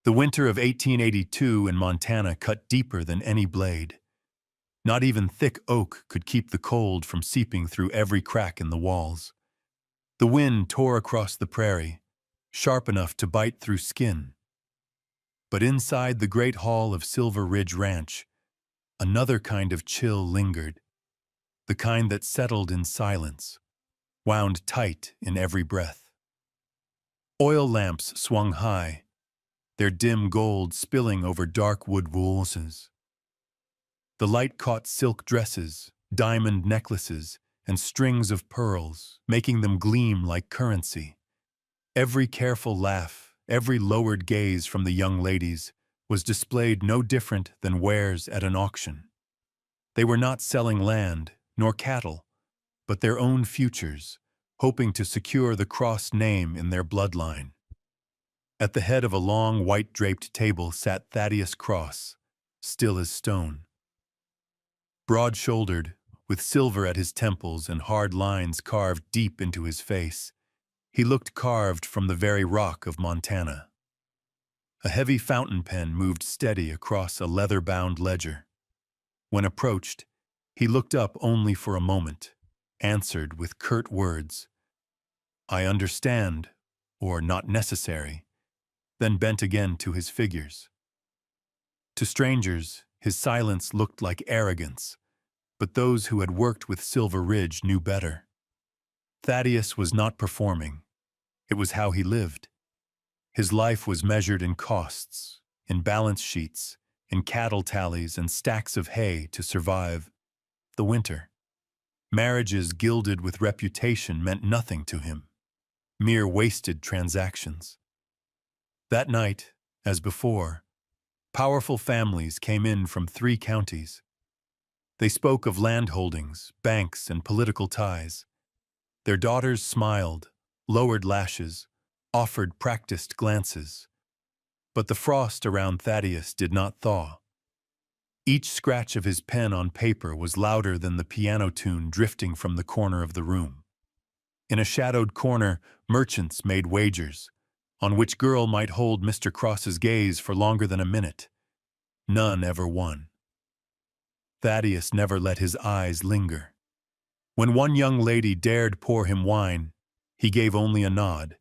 The winter of 1882 in Montana cut deeper than any blade. Not even thick oak could keep the cold from seeping through every crack in the walls. The wind tore across the prairie, sharp enough to bite through skin. But inside the great hall of Silver Ridge Ranch, another kind of chill lingered, the kind that settled in silence, wound tight in every breath. Oil lamps swung high, their dim gold spilling over dark wood walls. The light caught silk dresses, diamond necklaces, and strings of pearls, making them gleam like currency. Every careful laugh, every lowered gaze from the young ladies was displayed no different than wares at an auction. They were not selling land, nor cattle, but their own futures, hoping to secure the crossed name in their bloodline. At the head of a long, white-draped table sat Thaddeus Cross, still as stone. Broad-shouldered, with silver at his temples and hard lines carved deep into his face, he looked carved from the very rock of Montana. A heavy fountain pen moved steady across a leather-bound ledger. When approached, he looked up only for a moment, answered with curt words, "I understand," or "not necessary," then bent again to his figures. To strangers, his silence looked like arrogance, but those who had worked with Silver Ridge knew better. Thaddeus was not performing. It was how he lived. His life was measured in costs, in balance sheets, in cattle tallies and stacks of hay to survive the winter. Marriages gilded with reputation meant nothing to him, mere wasted transactions. That night, as before, powerful families came in from 3 counties. They spoke of land holdings, banks, and political ties. Their daughters smiled, lowered lashes, offered practiced glances. But the frost around Thaddeus did not thaw. Each scratch of his pen on paper was louder than the piano tune drifting from the corner of the room. In a shadowed corner, merchants made wagers on which girl might hold Mr. Cross's gaze for longer than a minute. None ever won. Thaddeus never let his eyes linger. When one young lady dared pour him wine, he gave only a nod,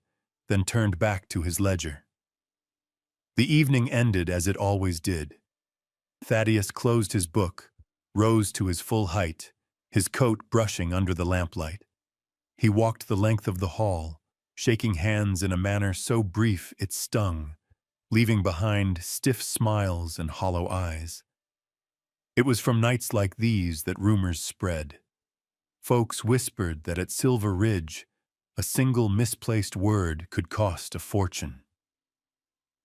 then turned back to his ledger. The evening ended as it always did. Thaddeus closed his book, rose to his full height, his coat brushing under the lamplight. He walked the length of the hall, shaking hands in a manner so brief it stung, leaving behind stiff smiles and hollow eyes. It was from nights like these that rumors spread. Folks whispered that at Silver Ridge, a single misplaced word could cost a fortune.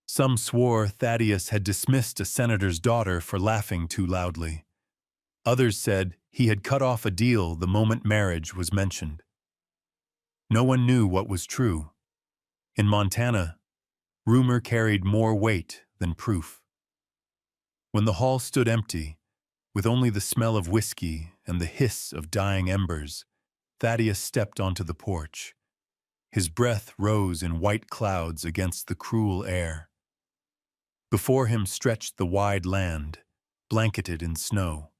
Some swore Thaddeus had dismissed a senator's daughter for laughing too loudly. Others said he had cut off a deal the moment marriage was mentioned. No one knew what was true. In Montana, rumor carried more weight than proof. When the hall stood empty, with only the smell of whiskey and the hiss of dying embers, Thaddeus stepped onto the porch. His breath rose in white clouds against the cruel air. Before him stretched the wide land, blanketed in snow.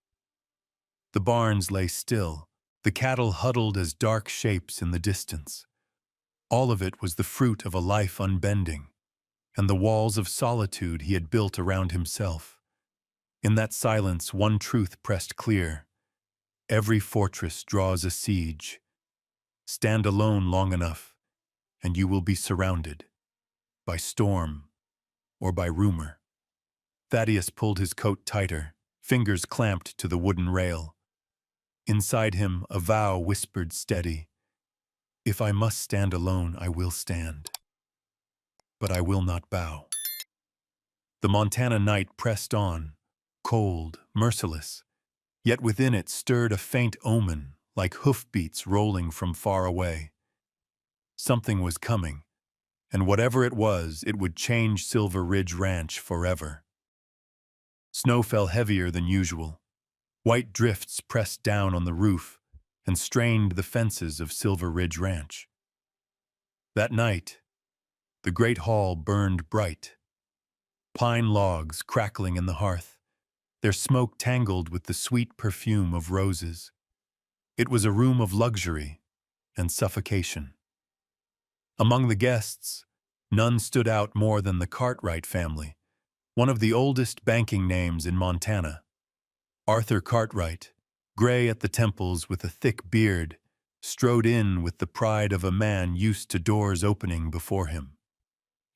The barns lay still, the cattle huddled as dark shapes in the distance. All of it was the fruit of a life unbending, and the walls of solitude he had built around himself. In that silence, one truth pressed clear. Every fortress draws a siege. Stand alone long enough, and you will be surrounded, by storm or by rumor. Thaddeus pulled his coat tighter, fingers clamped to the wooden rail. Inside him, a vow whispered steady, "If I must stand alone, I will stand. But I will not bow." The Montana night pressed on, cold, merciless, yet within it stirred a faint omen, like hoofbeats rolling from far away. Something was coming, and whatever it would change Silver Ridge Ranch forever. Snow fell heavier than usual. White drifts pressed down on the roof and strained the fences of Silver Ridge Ranch. That night, the great hall burned bright. pine logs crackling in the hearth, their smoke tangled with the sweet perfume of roses. It was a room of luxury and suffocation. Among the guests, none stood out more than the Cartwright family, one of the oldest banking names in Montana. Arthur Cartwright, gray at the temples with a thick beard, strode in with the pride of a man used to doors opening before him.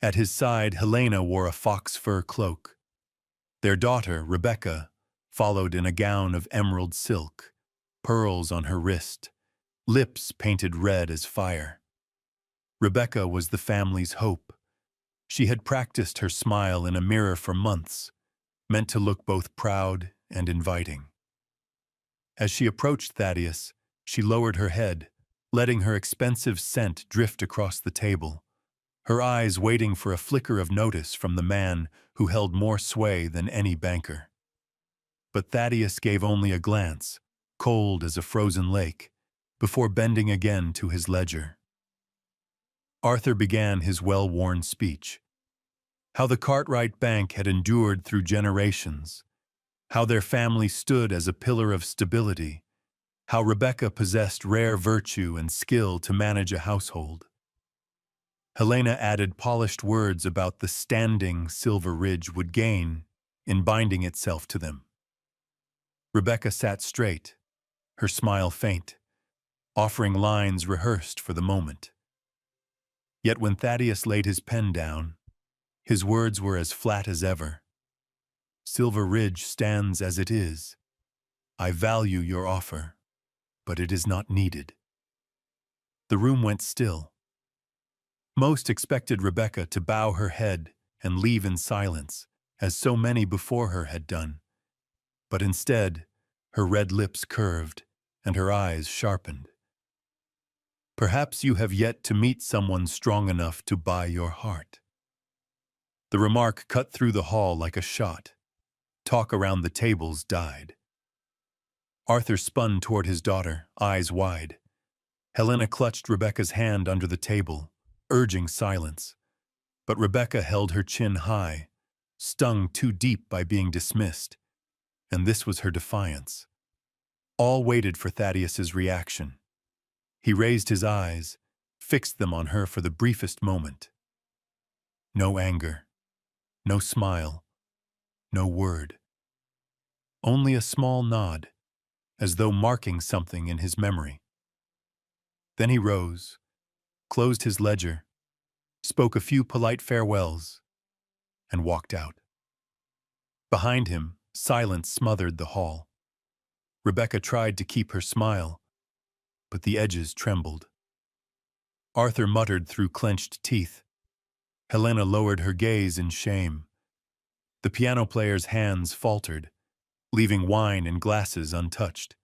At his side, Helena wore a fox fur cloak. Their daughter, Rebecca, followed in a gown of emerald silk, pearls on her wrist, lips painted red as fire. Rebecca was the family's hope. She had practiced her smile in a mirror for months, meant to look both proud and inviting. As she approached Thaddeus, she lowered her head, letting her expensive scent drift across the table, her eyes waiting for a flicker of notice from the man who held more sway than any banker. But Thaddeus gave only a glance, cold as a frozen lake, before bending again to his ledger. Arthur began his well-worn speech. How the Cartwright Bank had endured through generations, how their family stood as a pillar of stability, how Rebecca possessed rare virtue and skill to manage a household. Helena added polished words about the standing Silver Ridge would gain in binding itself to them. Rebecca sat straight, her smile faint, offering lines rehearsed for the moment. Yet when Thaddeus laid his pen down, his words were as flat as ever. Silver Ridge stands as it is. I value your offer, but it is not needed. The room went still. Most expected Rebecca to bow her head and leave in silence, as so many before her had done. But instead, her red lips curved and her eyes sharpened. Perhaps you have yet to meet someone strong enough to buy your heart. The remark cut through the hall like a shot. Talk around the tables died. Arthur spun toward his daughter, eyes wide. Helena clutched Rebecca's hand under the table, urging silence. But Rebecca held her chin high, stung too deep by being dismissed, and this was her defiance. All waited for Thaddeus's reaction. He raised his eyes, fixed them on her for the briefest moment. No anger, no smile, no word. Only a small nod, as though marking something in his memory. Then he rose, closed his ledger, spoke a few polite farewells, and walked out. Behind him, silence smothered the hall. Rebecca tried to keep her smile, but the edges trembled. Arthur muttered through clenched teeth. Helena lowered her gaze in shame. The piano player's hands faltered, leaving wine and glasses untouched.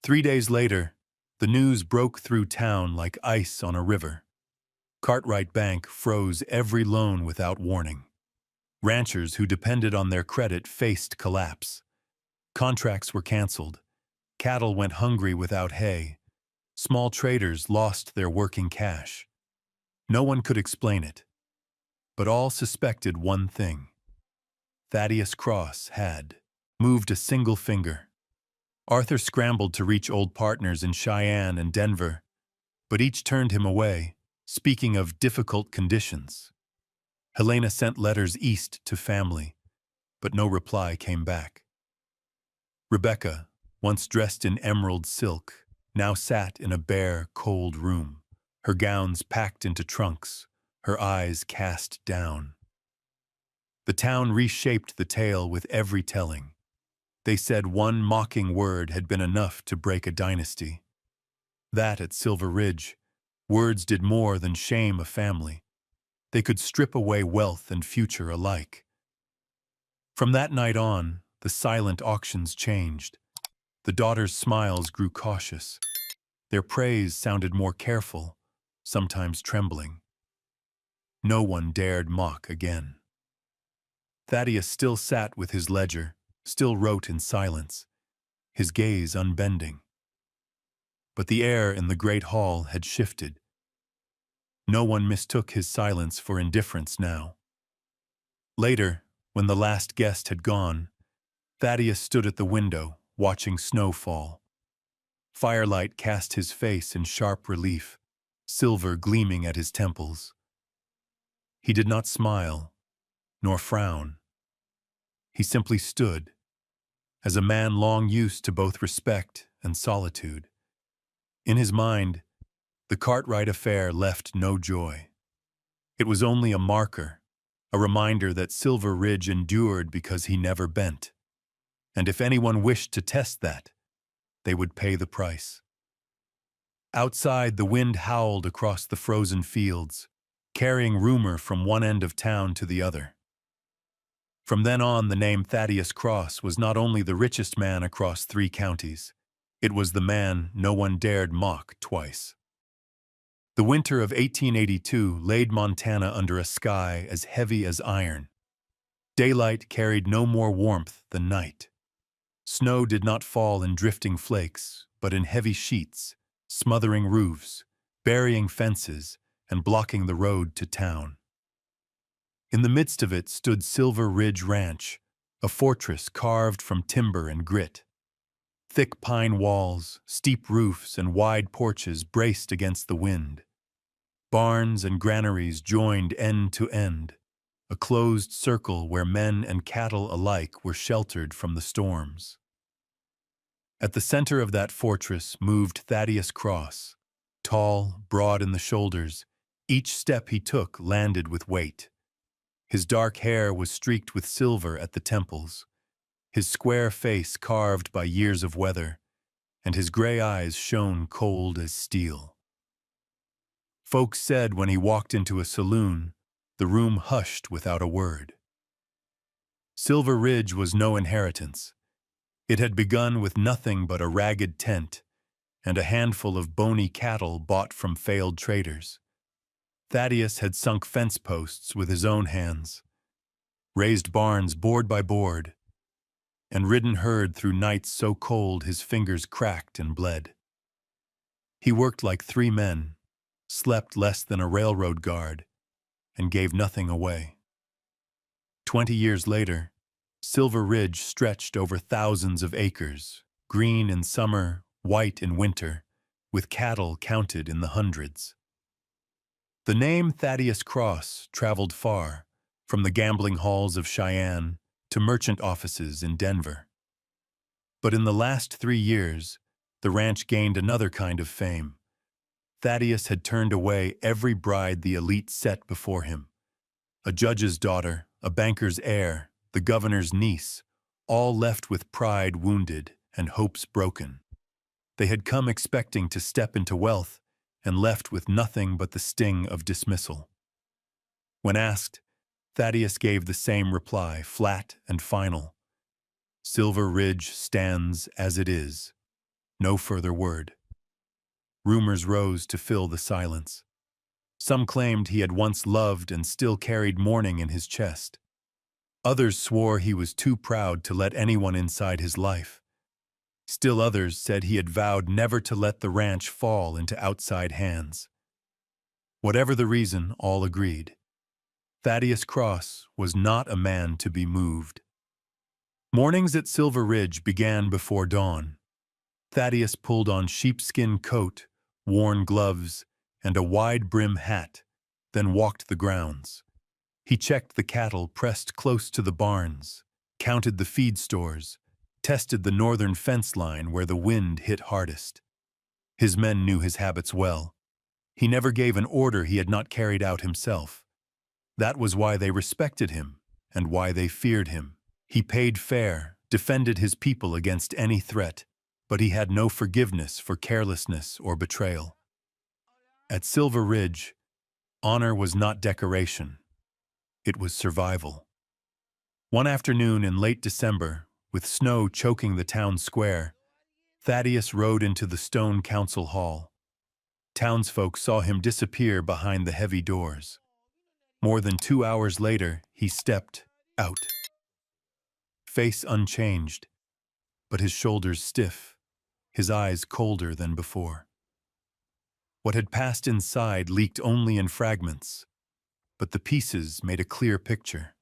3 days later, the news broke through town like ice on a river. Cartwright Bank froze every loan without warning. Ranchers who depended on their credit faced collapse. Contracts were canceled. Cattle went hungry without hay. Small traders lost their working cash. No one could explain it, but all suspected one thing. Thaddeus Cross had moved a single finger. Arthur scrambled to reach old partners in Cheyenne and Denver, but each turned him away, speaking of difficult conditions. Helena sent letters east to family, but no reply came back. Rebecca, once dressed in emerald silk, now sat in a bare, cold room, her gowns packed into trunks, her eyes cast down. The town reshaped the tale with every telling. They said one mocking word had been enough to break a dynasty. That at Silver Ridge, words did more than shame a family. They could strip away wealth and future alike. From that night on, the silent auctions changed. The daughters' smiles grew cautious. Their praise sounded more careful, sometimes trembling. No one dared mock again. Thaddeus still sat with his ledger, still wrote in silence, his gaze unbending. But the air in the great hall had shifted. No one mistook his silence for indifference now. Later, when the last guest had gone, Thaddeus stood at the window, watching snow fall. Firelight cast his face in sharp relief, silver gleaming at his temples. He did not smile, nor frown. He simply stood, as a man long used to both respect and solitude. In his mind, the Cartwright affair left no joy. It was only a marker, a reminder that Silver Ridge endured because he never bent. And if anyone wished to test that, they would pay the price. Outside, the wind howled across the frozen fields, carrying rumor from one end of town to the other. From then on, the name Thaddeus Cross was not only the richest man across 3 counties, it was the man no one dared mock twice. The winter of 1882 laid Montana under a sky as heavy as iron. Daylight carried no more warmth than night. Snow did not fall in drifting flakes, but in heavy sheets, smothering roofs, burying fences, and blocking the road to town. In the midst of it stood Silver Ridge Ranch, a fortress carved from timber and grit. Thick pine walls, steep roofs, and wide porches braced against the wind. Barns and granaries joined end to end, a closed circle where men and cattle alike were sheltered from the storms. At the center of that fortress moved Thaddeus Cross, tall, broad in the shoulders. Each step he took landed with weight. His dark hair was streaked with silver at the temples, his square face carved by years of weather, and his gray eyes shone cold as steel. Folks said when he walked into a saloon, the room hushed without a word. Silver Ridge was no inheritance. It had begun with nothing but a ragged tent and a handful of bony cattle bought from failed traders. Thaddeus had sunk fence posts with his own hands, raised barns board by board, and ridden herd through nights so cold his fingers cracked and bled. He worked like 3 men, slept less than a railroad guard, and gave nothing away. 20 years later, Silver Ridge stretched over thousands of acres, green in summer, white in winter, with cattle counted in the hundreds. The name Thaddeus Cross traveled far, from the gambling halls of Cheyenne to merchant offices in Denver. But in the last 3 years, the ranch gained another kind of fame. Thaddeus had turned away every bride the elite set before him. A judge's daughter, a banker's heir, the governor's niece, all left with pride wounded and hopes broken. They had come expecting to step into wealth and left with nothing but the sting of dismissal. When asked, Thaddeus gave the same reply, flat and final. Silver Ridge stands as it is. No further word. Rumors rose to fill the silence. Some claimed he had once loved and still carried mourning in his chest. Others swore he was too proud to let anyone inside his life. Still others said he had vowed never to let the ranch fall into outside hands. Whatever the reason, all agreed. Thaddeus Cross was not a man to be moved. Mornings at Silver Ridge began before dawn. Thaddeus pulled on sheepskin coat, worn gloves, and a wide-brim hat, then walked the grounds. He checked the cattle pressed close to the barns, counted the feed stores, tested the northern fence line where the wind hit hardest. His men knew his habits well. He never gave an order he had not carried out himself. That was why they respected him and why they feared him. He paid fair, defended his people against any threat, but he had no forgiveness for carelessness or betrayal. At Silver Ridge, honor was not decoration. It was survival. One afternoon in late December, with snow choking the town square, Thaddeus rode into the stone council hall. Townsfolk saw him disappear behind the heavy doors. More than 2 hours later, he stepped out. Face unchanged, but his shoulders stiff, his eyes colder than before. What had passed inside leaked only in fragments, but the pieces made a clear picture.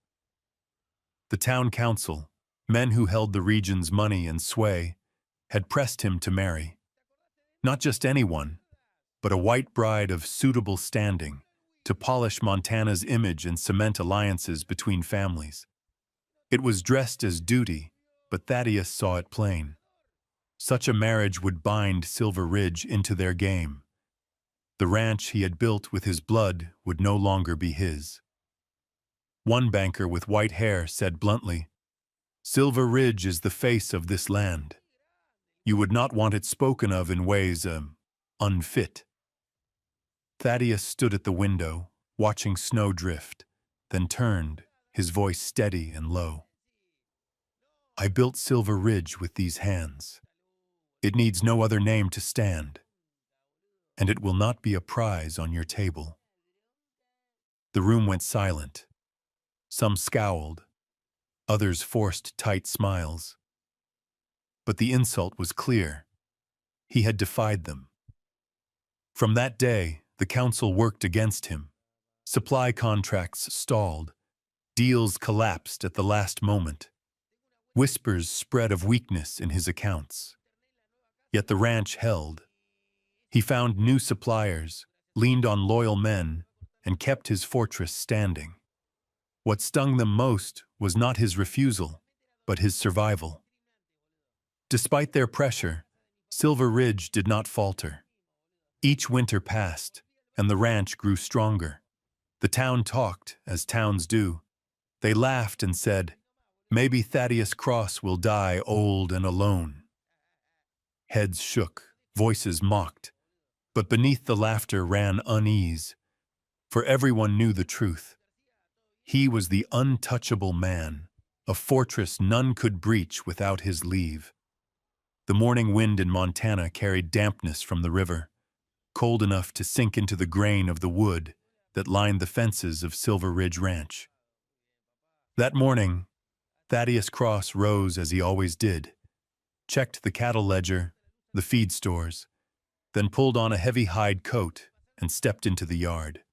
The town council, men who held the region's money and sway, had pressed him to marry. Not just anyone, but a white bride of suitable standing, to polish Montana's image and cement alliances between families. It was dressed as duty, but Thaddeus saw it plain. Such a marriage would bind Silver Ridge into their game. The ranch he had built with his blood would no longer be his. One banker with white hair said bluntly, "Silver Ridge is the face of this land. You would not want it spoken of in ways, unfit." Thaddeus stood at the window, watching snow drift, then turned, his voice steady and low. "I built Silver Ridge with these hands. It needs no other name to stand, and it will not be a prize on your table." The room went silent. Some scowled, others forced tight smiles. But the insult was clear. He had defied them. From that day, the council worked against him. Supply contracts stalled. Deals collapsed at the last moment. Whispers spread of weakness in his accounts. Yet the ranch held. He found new suppliers, leaned on loyal men, and kept his fortress standing. What stung them most was not his refusal, but his survival. Despite their pressure, Silver Ridge did not falter. Each winter passed, and the ranch grew stronger. The town talked, as towns do. They laughed and said, "Maybe Thaddeus Cross will die old and alone." Heads shook, voices mocked, but beneath the laughter ran unease, for everyone knew the truth. He was the untouchable man, a fortress none could breach without his leave. The morning wind in Montana carried dampness from the river, cold enough to sink into the grain of the wood that lined the fences of Silver Ridge Ranch. That morning, Thaddeus Cross rose as he always did, checked the cattle ledger, the feed stores, then pulled on a heavy hide coat and stepped into the yard.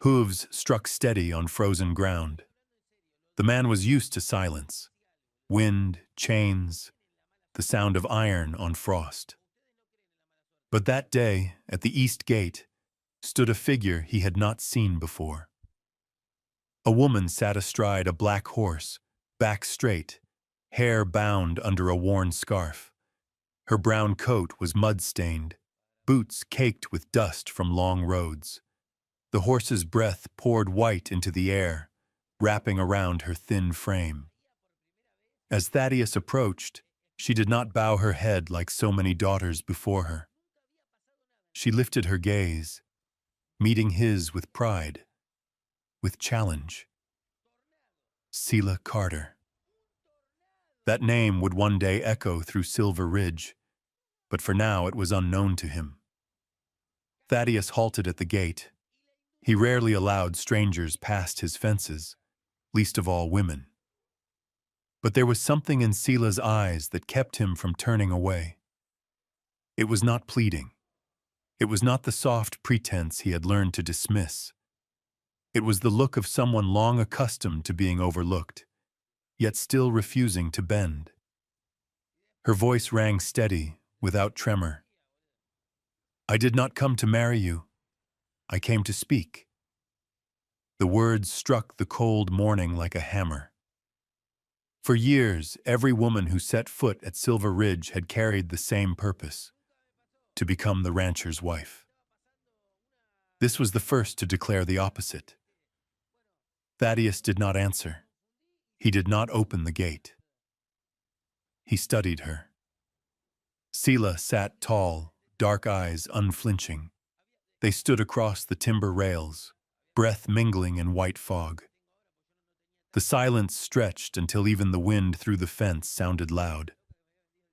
Hooves struck steady on frozen ground. The man was used to silence, wind, chains, the sound of iron on frost. But that day, at the east gate, stood a figure he had not seen before. A woman sat astride a black horse, back straight, hair bound under a worn scarf. Her brown coat was mud-stained, boots caked with dust from long roads. The horse's breath poured white into the air, wrapping around her thin frame. As Thaddeus approached, she did not bow her head like so many daughters before her. She lifted her gaze, meeting his with pride, with challenge. Selah Carter. That name would one day echo through Silver Ridge, but for now it was unknown to him. Thaddeus halted at the gate. He rarely allowed strangers past his fences, least of all women. But there was something in Selah's eyes that kept him from turning away. It was not pleading. It was not the soft pretense he had learned to dismiss. It was the look of someone long accustomed to being overlooked, yet still refusing to bend. Her voice rang steady, without tremor. "I did not come to marry you. I came to speak." The words struck the cold morning like a hammer. For years, every woman who set foot at Silver Ridge had carried the same purpose: to become the rancher's wife. This was the first to declare the opposite. Thaddeus did not answer. He did not open the gate. He studied her. Selah sat tall, dark eyes unflinching. They stood across the timber rails, breath mingling in white fog. The silence stretched until even the wind through the fence sounded loud.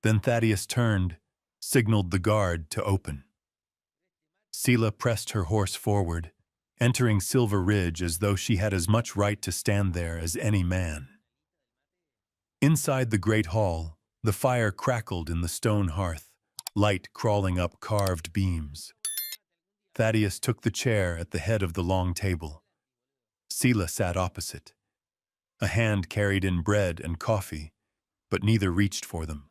Then Thaddeus turned, signaled the guard to open. Selah pressed her horse forward, entering Silver Ridge as though she had as much right to stand there as any man. Inside the great hall, the fire crackled in the stone hearth, light crawling up carved beams. Thaddeus took the chair at the head of the long table. Selah sat opposite. A hand carried in bread and coffee, but neither reached for them.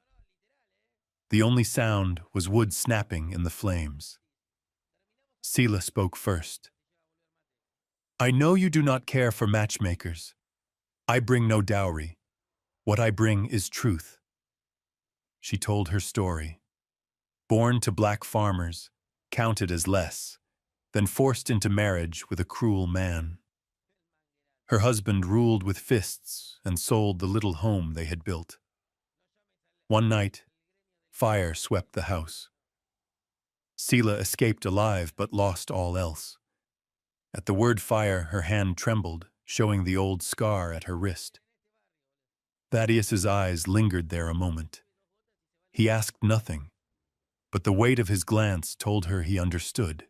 The only sound was wood snapping in the flames. Sila spoke first. I know you do not care for matchmakers. I bring no dowry. What I bring is truth. She told her story. Born to black farmers, counted as less, then forced into marriage with a cruel man. Her husband ruled with fists and sold the little home they had built. One night, fire swept the house. Sila escaped alive but lost all else. At the word fire, her hand trembled, showing the old scar at her wrist. Thaddeus's eyes lingered there a moment. He asked nothing, but the weight of his glance told her he understood.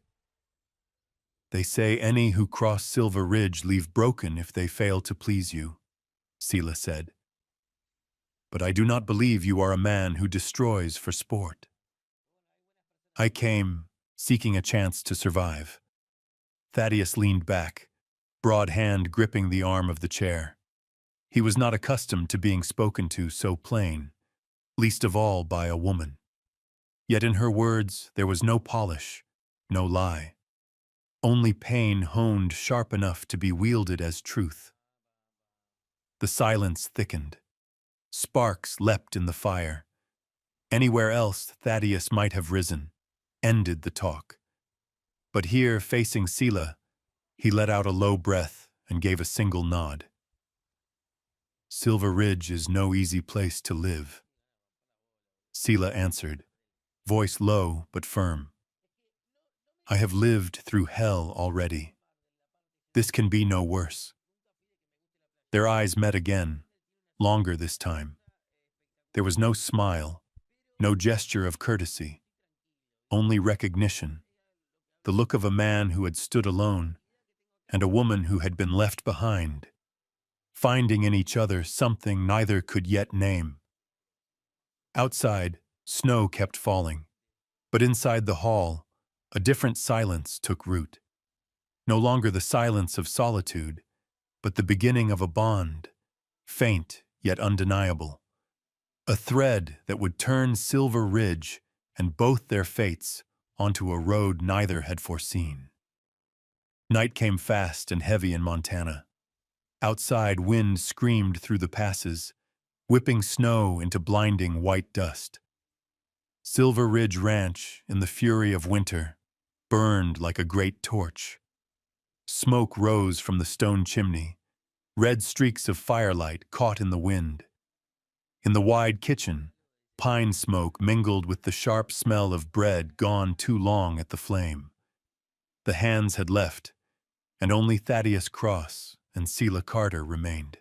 They say any who cross Silver Ridge leave broken if they fail to please you, Sila said. But I do not believe you are a man who destroys for sport. I came, seeking a chance to survive. Thaddeus leaned back, broad hand gripping the arm of the chair. He was not accustomed to being spoken to so plain, least of all by a woman. Yet in her words there was no polish, no lie. Only pain honed sharp enough to be wielded as truth. The silence thickened. Sparks leapt in the fire. Anywhere else Thaddeus might have risen, ended the talk. But here, facing Sila, he let out a low breath and gave a single nod. Silver Ridge is no easy place to live. Sila answered, voice low but firm. I have lived through hell already. This can be no worse. Their eyes met again, longer this time. There was no smile, no gesture of courtesy, only recognition, the look of a man who had stood alone, and a woman who had been left behind, finding in each other something neither could yet name. Outside, snow kept falling, but inside the hall, a different silence took root. No longer the silence of solitude, but the beginning of a bond, faint yet undeniable. A thread that would turn Silver Ridge and both their fates onto a road neither had foreseen. Night came fast and heavy in Montana. Outside, wind screamed through the passes, whipping snow into blinding white dust. Silver Ridge Ranch, in the fury of winter, burned like a great torch. Smoke rose from the stone chimney, red streaks of firelight caught in the wind. In the wide kitchen, pine smoke mingled with the sharp smell of bread gone too long at the flame. The hands had left, and only Thaddeus Cross and Sila Carter remained.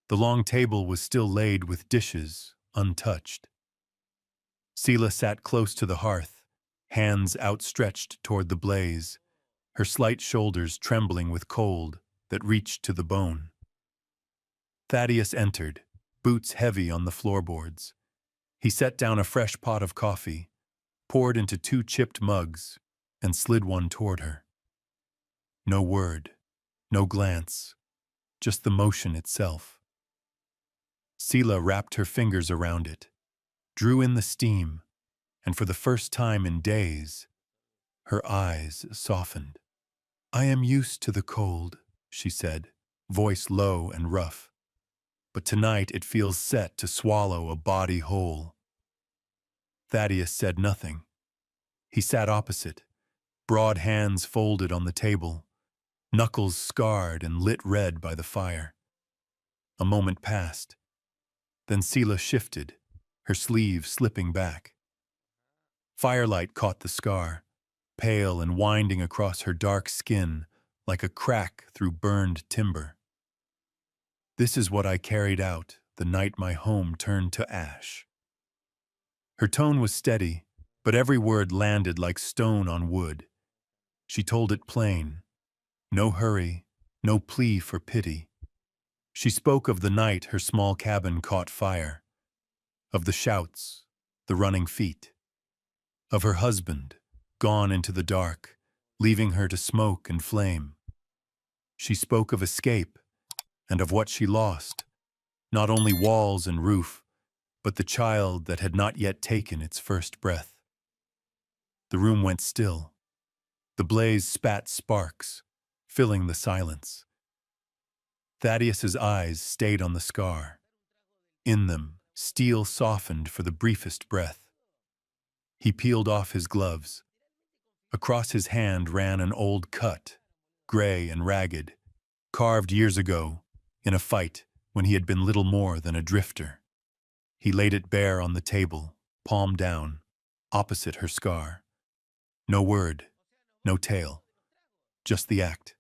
The long table was still laid with dishes, untouched. Sila sat close to the hearth, hands outstretched toward the blaze, her slight shoulders trembling with cold that reached to the bone. Thaddeus entered, boots heavy on the floorboards. He set down a fresh pot of coffee, poured into 2 chipped mugs, and slid one toward her. No word, no glance, just the motion itself. Sila wrapped her fingers around it, drew in the steam, and for the first time in days, her eyes softened. I am used to the cold, she said, voice low and rough. But tonight it feels set to swallow a body whole. Thaddeus said nothing. He sat opposite, broad hands folded on the table, knuckles scarred and lit red by the fire. A moment passed. Then Sila shifted, her sleeve slipping back. Firelight caught the scar, pale and winding across her dark skin like a crack through burned timber. This is what I carried out the night my home turned to ash. Her tone was steady, but every word landed like stone on wood. She told it plain. No hurry, no plea for pity. She spoke of the night her small cabin caught fire, of the shouts, the running feet, of her husband, gone into the dark, leaving her to smoke and flame. She spoke of escape, and of what she lost, not only walls and roof, but the child that had not yet taken its first breath. The room went still. The blaze spat sparks, filling the silence. Thaddeus's eyes stayed on the scar. In them, steel softened for the briefest breath. He peeled off his gloves. Across his hand ran an old cut, gray and ragged, carved years ago in a fight when he had been little more than a drifter. He laid it bare on the table, palm down, opposite her scar. No word, no tale, just the act.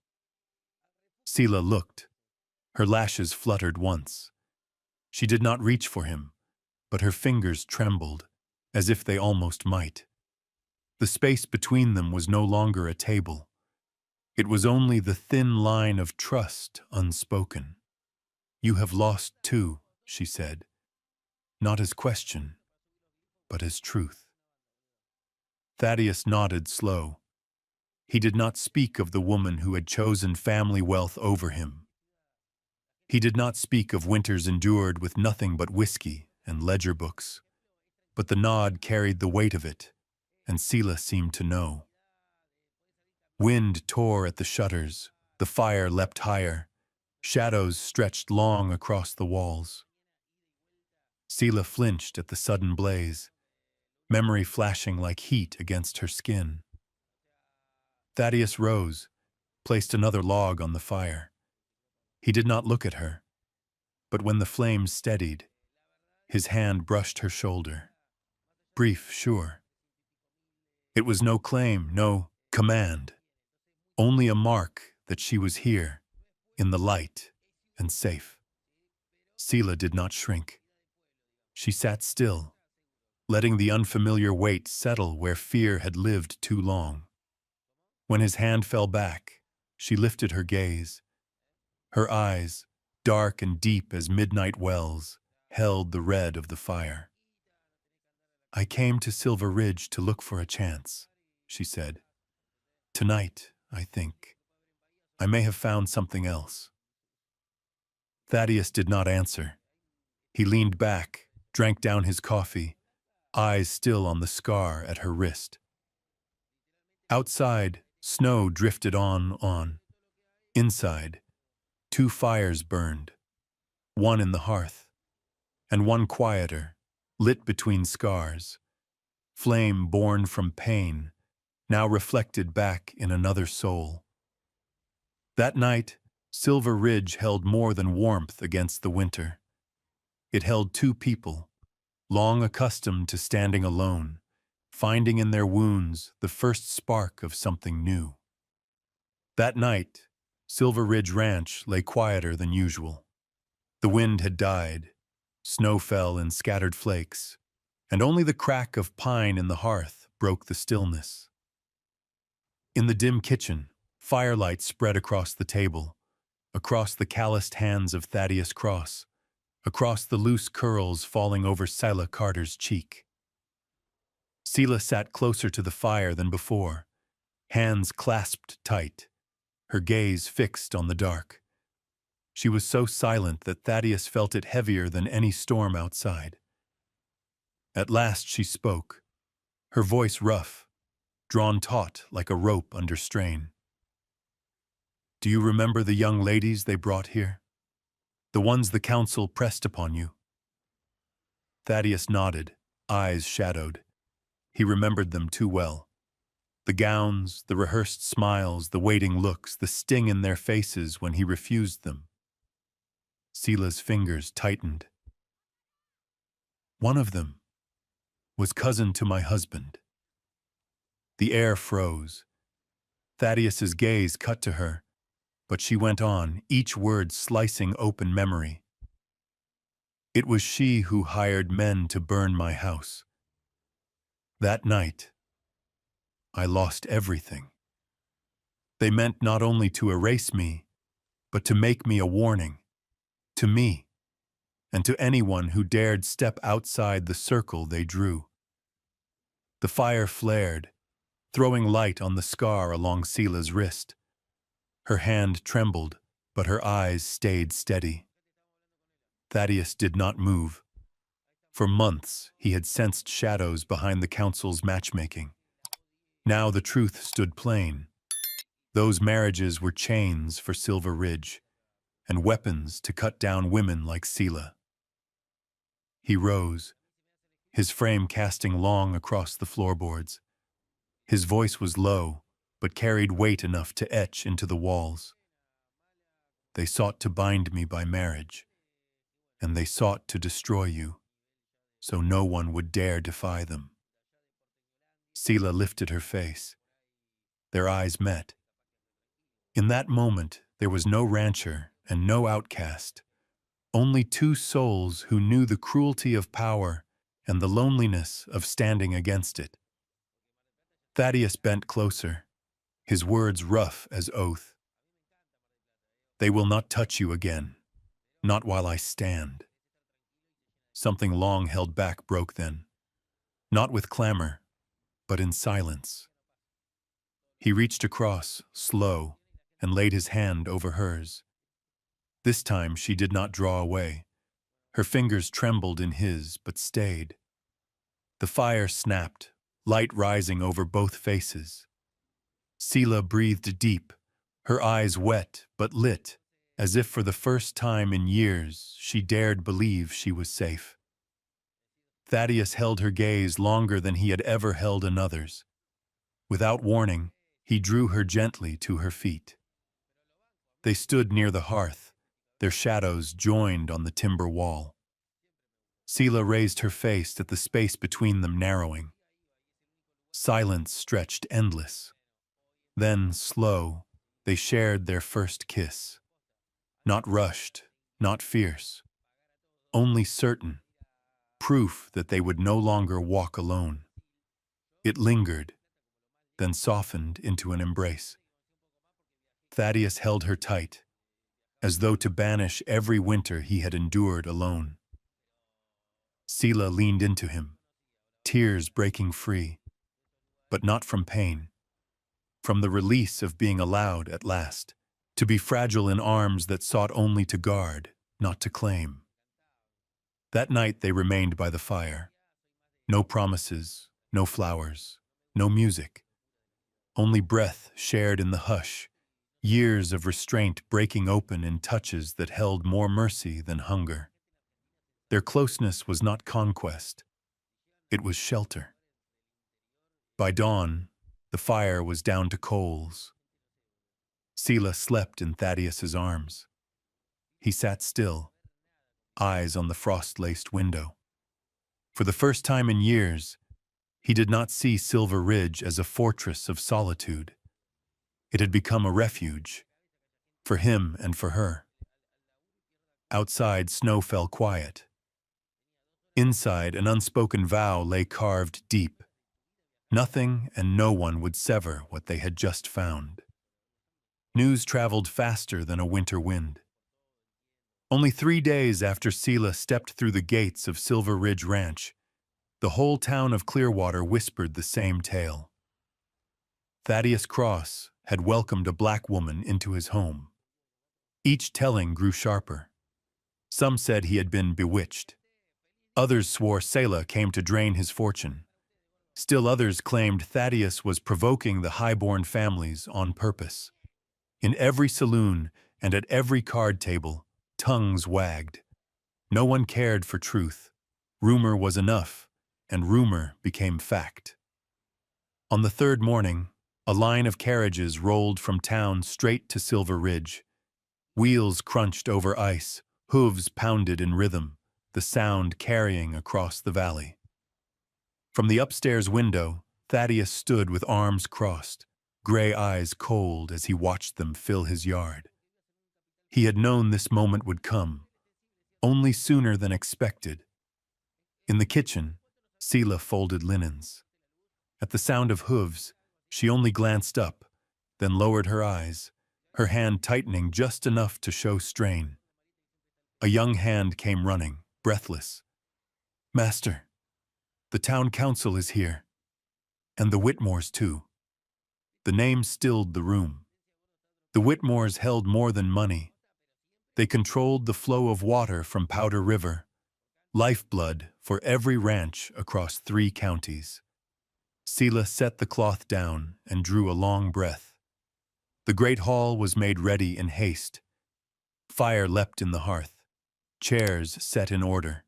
Sela looked. Her lashes fluttered once. She did not reach for him, but her fingers trembled, as if they almost might. The space between them was no longer a table. It was only the thin line of trust unspoken. "You have lost too," she said, not as question, but as truth. Thaddeus nodded slow. He did not speak of the woman who had chosen family wealth over him. He did not speak of winters endured with nothing but whiskey and ledger books. But the nod carried the weight of it, and Sela seemed to know. Wind tore at the shutters, the fire leapt higher, shadows stretched long across the walls. Sela flinched at the sudden blaze, memory flashing like heat against her skin. Thaddeus rose, placed another log on the fire. He did not look at her, but when the flames steadied, his hand brushed her shoulder. Brief, sure. It was no claim, no command, only a mark that she was here, in the light, and safe. Sela did not shrink. She sat still, letting the unfamiliar weight settle where fear had lived too long. When his hand fell back, she lifted her gaze. Her eyes, dark and deep as midnight wells, held the red of the fire. "I came to Silver Ridge to look for a chance," she said. "Tonight, I think, I may have found something else." Thaddeus did not answer. He leaned back, drank down his coffee, eyes still on the scar at her wrist. Outside, snow drifted on. Inside, two fires burned, one in the hearth, and one quieter, lit between scars, flame born from pain, now reflected back in another soul. That night, Silver Ridge held more than warmth against the winter. It held two people, long accustomed to standing alone, finding in their wounds the first spark of something new. That night, Silver Ridge Ranch lay quieter than usual. The wind had died, snow fell in scattered flakes, and only the crack of pine in the hearth broke the stillness. In the dim kitchen, firelight spread across the table, across the calloused hands of Thaddeus Cross, across the loose curls falling over Sela Carter's cheek. Sela sat closer to the fire than before, hands clasped tight, her gaze fixed on the dark. She was so silent that Thaddeus felt it heavier than any storm outside. At last she spoke, her voice rough, drawn taut like a rope under strain. "Do you remember the young ladies they brought here? The ones the council pressed upon you?" Thaddeus nodded, eyes shadowed. He remembered them too well. The gowns, the rehearsed smiles, the waiting looks, the sting in their faces when he refused them. Sela's fingers tightened. "One of them was cousin to my husband." The air froze. Thaddeus's gaze cut to her, but she went on, each word slicing open memory. "It was she who hired men to burn my house. That night, I lost everything. They meant not only to erase me, but to make me a warning, to me, and to anyone who dared step outside the circle they drew." The fire flared, throwing light on the scar along Sela's wrist. Her hand trembled, but her eyes stayed steady. Thaddeus did not move. For months, he had sensed shadows behind the council's matchmaking. Now the truth stood plain. Those marriages were chains for Silver Ridge and weapons to cut down women like Selah. He rose, his frame casting long across the floorboards. His voice was low, but carried weight enough to etch into the walls. They sought to bind me by marriage, and they sought to destroy you, so no one would dare defy them. Selah lifted her face. Their eyes met. In that moment, there was no rancher and no outcast, only two souls who knew the cruelty of power and the loneliness of standing against it. Thaddeus bent closer, his words rough as oath. They will not touch you again, not while I stand. Something long held back broke then, not with clamor, but in silence. He reached across, slow, and laid his hand over hers. This time she did not draw away. Her fingers trembled in his, but stayed. The fire snapped, light rising over both faces. Selah breathed deep, her eyes wet but lit, as if for the first time in years she dared believe she was safe. Thaddeus held her gaze longer than he had ever held another's. Without warning, he drew her gently to her feet. They stood near the hearth, their shadows joined on the timber wall. Selah raised her face at the space between them narrowing. Silence stretched endless. Then, slow, they shared their first kiss. Not rushed, not fierce, only certain, proof that they would no longer walk alone. It lingered, then softened into an embrace. Thaddeus held her tight, as though to banish every winter he had endured alone. Selah leaned into him, tears breaking free, but not from pain, from the release of being allowed at last to be fragile in arms that sought only to guard, not to claim. That night they remained by the fire. No promises, no flowers, no music. Only breath shared in the hush, years of restraint breaking open in touches that held more mercy than hunger. Their closeness was not conquest. It was shelter. By dawn, the fire was down to coals. Selah slept in Thaddeus's arms. He sat still, eyes on the frost-laced window. For the first time in years, he did not see Silver Ridge as a fortress of solitude. It had become a refuge, for him and for her. Outside, snow fell quiet. Inside, an unspoken vow lay carved deep. Nothing and no one would sever what they had just found. News traveled faster than a winter wind. Only 3 days after Selah stepped through the gates of Silver Ridge Ranch, the whole town of Clearwater whispered the same tale. Thaddeus Cross had welcomed a black woman into his home. Each telling grew sharper. Some said he had been bewitched. Others swore Selah came to drain his fortune. Still others claimed Thaddeus was provoking the high-born families on purpose. In every saloon and at every card table, tongues wagged. No one cared for truth. Rumor was enough, and rumor became fact. On the third morning, a line of carriages rolled from town straight to Silver Ridge. Wheels crunched over ice, hooves pounded in rhythm, the sound carrying across the valley. From the upstairs window, Thaddeus stood with arms crossed, gray eyes cold as he watched them fill his yard. He had known this moment would come, only sooner than expected. In the kitchen, Selah folded linens. At the sound of hooves, she only glanced up, then lowered her eyes, her hand tightening just enough to show strain. A young hand came running, breathless. "Master, the town council is here. And the Whitmores, too." The name stilled the room. The Whitmores held more than money. They controlled the flow of water from Powder River, lifeblood for every ranch across 3 counties. Sela set the cloth down and drew a long breath. The great hall was made ready in haste. Fire leapt in the hearth, chairs set in order.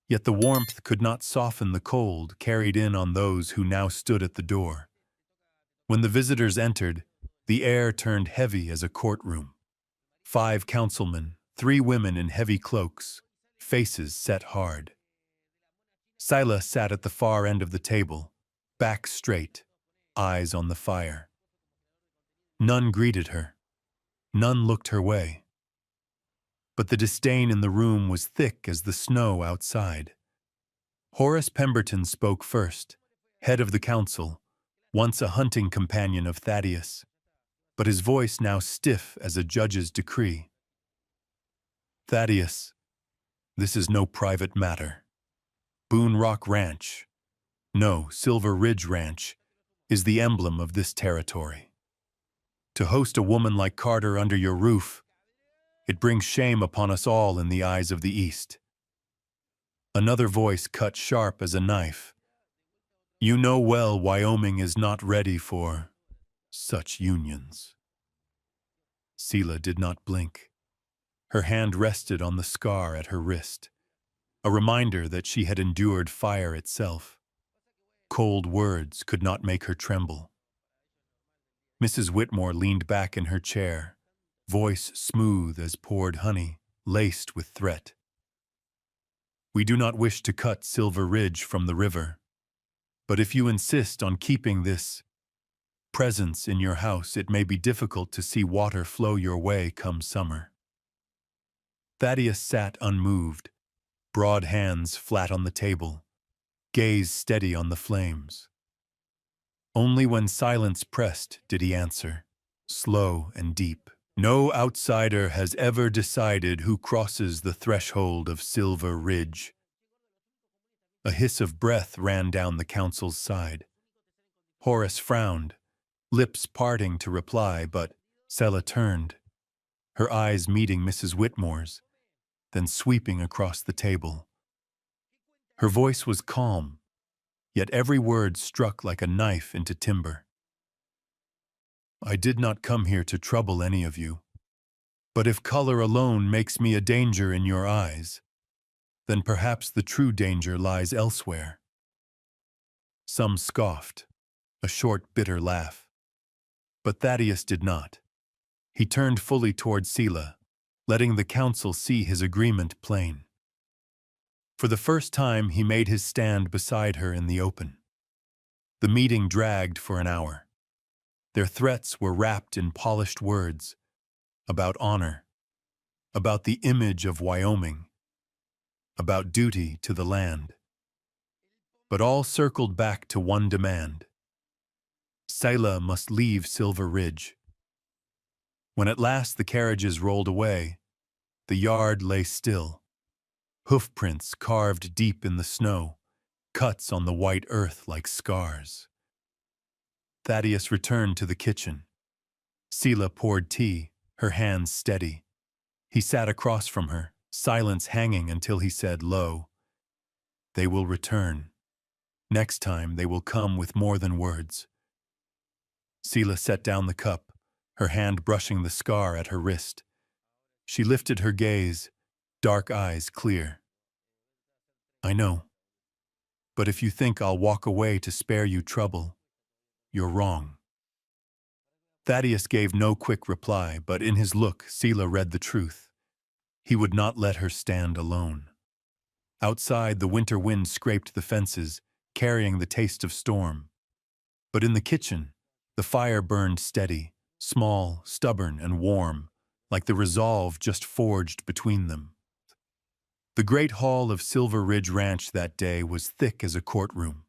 Yet the warmth could not soften the cold carried in on those who now stood at the door. When the visitors entered, the air turned heavy as a courtroom. 5 councilmen, 3 women in heavy cloaks, faces set hard. Sila sat at the far end of the table, back straight, eyes on the fire. None greeted her. None looked her way. But the disdain in the room was thick as the snow outside. Horace Pemberton spoke first, head of the council, once a hunting companion of Thaddeus, but his voice now stiff as a judge's decree. Thaddeus, this is no private matter. Boone Rock Ranch, no, Silver Ridge Ranch, is the emblem of this territory. To host a woman like Carter under your roof, it brings shame upon us all in the eyes of the East. Another voice cut sharp as a knife. You know well Wyoming is not ready for such unions. Sela did not blink. Her hand rested on the scar at her wrist, a reminder that she had endured fire itself. Cold words could not make her tremble. Mrs. Whitmore leaned back in her chair, voice smooth as poured honey, laced with threat. We do not wish to cut Silver Ridge from the river, but if you insist on keeping this presence in your house, it may be difficult to see water flow your way come summer. Thaddeus sat unmoved, broad hands flat on the table, gaze steady on the flames. Only when silence pressed did he answer, slow and deep. No outsider has ever decided who crosses the threshold of Silver Ridge. A hiss of breath ran down the council's side. Horace frowned, lips parting to reply, but Sela turned, her eyes meeting Mrs. Whitmore's, then sweeping across the table. Her voice was calm, yet every word struck like a knife into timber. I did not come here to trouble any of you, but if color alone makes me a danger in your eyes, then perhaps the true danger lies elsewhere. Some scoffed, a short, bitter laugh. But Thaddeus did not. He turned fully toward Sela, letting the council see his agreement plain. For the first time, he made his stand beside her in the open. The meeting dragged for an hour. Their threats were wrapped in polished words about honor, about the image of Wyoming, about duty to the land. But all circled back to one demand. Sela must leave Silver Ridge. When at last the carriages rolled away, the yard lay still. Hoofprints carved deep in the snow, cuts on the white earth like scars. Thaddeus returned to the kitchen. Sela poured tea, her hands steady. He sat across from her, silence hanging until he said low, "They will return. Next time they will come with more than words." Sela set down the cup, her hand brushing the scar at her wrist. She lifted her gaze, dark eyes clear. I know. But if you think I'll walk away to spare you trouble, you're wrong. Thaddeus gave no quick reply, but in his look, Sela read the truth. He would not let her stand alone. Outside, the winter wind scraped the fences, carrying the taste of storm. But in the kitchen, the fire burned steady, small, stubborn, and warm, like the resolve just forged between them. The great hall of Silver Ridge Ranch that day was thick as a courtroom.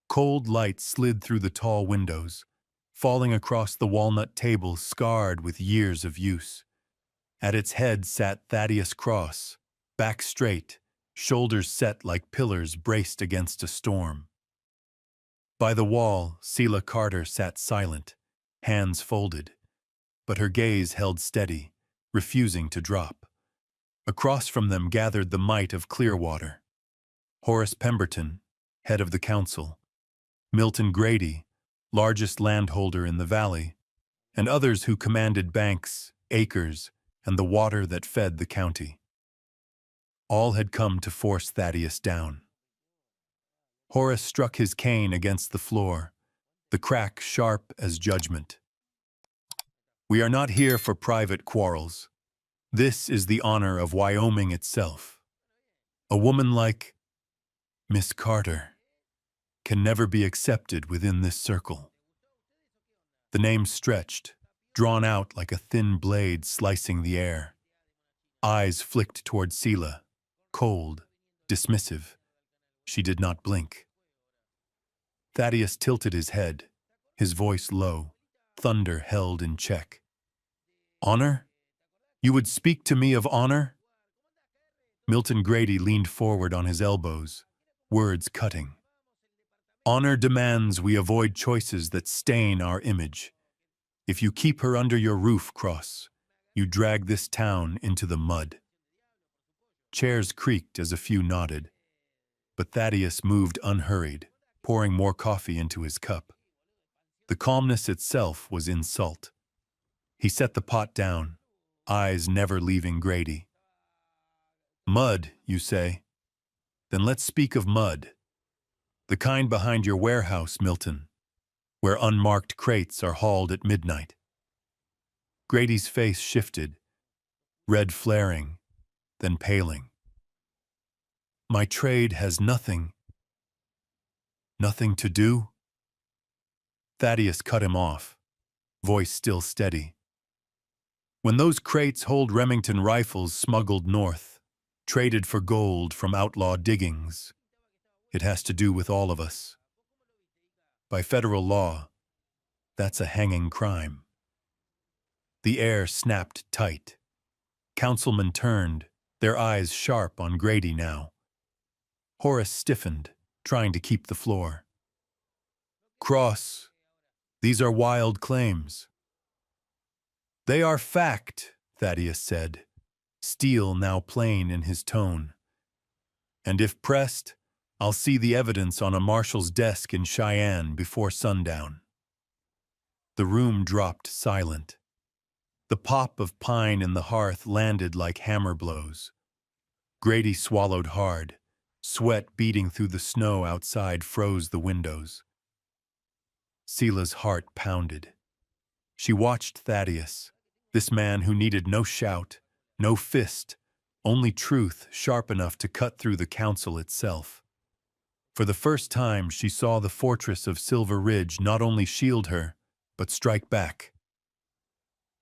Cold light slid through the tall windows, falling across the walnut table scarred with years of use. At its head sat Thaddeus Cross, back straight, shoulders set like pillars braced against a storm. By the wall, Sela Carter sat silent, hands folded, but her gaze held steady, refusing to drop. Across from them gathered the might of Clearwater. Horace Pemberton, head of the council, Milton Grady, largest landholder in the valley, and others who commanded banks, acres, and the water that fed the county. All had come to force Thaddeus down. Horace struck his cane against the floor, the crack sharp as judgment. "We are not here for private quarrels. This is the honor of Wyoming itself. A woman like Miss Carter can never be accepted within this circle." The name stretched, drawn out like a thin blade slicing the air. Eyes flicked toward Selah, cold, dismissive. She did not blink. Thaddeus tilted his head, his voice low, thunder held in check. "Honor? You would speak to me of honor?" Milton Grady leaned forward on his elbows, words cutting. "Honor demands we avoid choices that stain our image. If you keep her under your roof, Cross, you drag this town into the mud." Chairs creaked as a few nodded, but Thaddeus moved unhurried, pouring more coffee into his cup. The calmness itself was insult. He set the pot down, eyes never leaving Grady. "Mud, you say? Then let's speak of mud. The kind behind your warehouse, Milton, where unmarked crates are hauled at midnight." Grady's face shifted, red flaring, then paling. "My trade has nothing to do?" Thaddeus cut him off, voice still steady. "When those crates hold Remington rifles smuggled north, traded for gold from outlaw diggings, it has to do with all of us. By federal law, that's a hanging crime." The air snapped tight. Councilmen turned, their eyes sharp on Grady now. Horace stiffened, trying to keep the floor. "Cross, these are wild claims." "They are fact," Thaddeus said, steel now plain in his tone. "And if pressed, I'll see the evidence on a marshal's desk in Cheyenne before sundown." The room dropped silent. The pop of pine in the hearth landed like hammer blows. Grady swallowed hard. Sweat beating through the snow outside froze the windows. Selah's heart pounded. She watched Thaddeus, this man who needed no shout, no fist, only truth sharp enough to cut through the council itself. For the first time, she saw the fortress of Silver Ridge not only shield her, but strike back.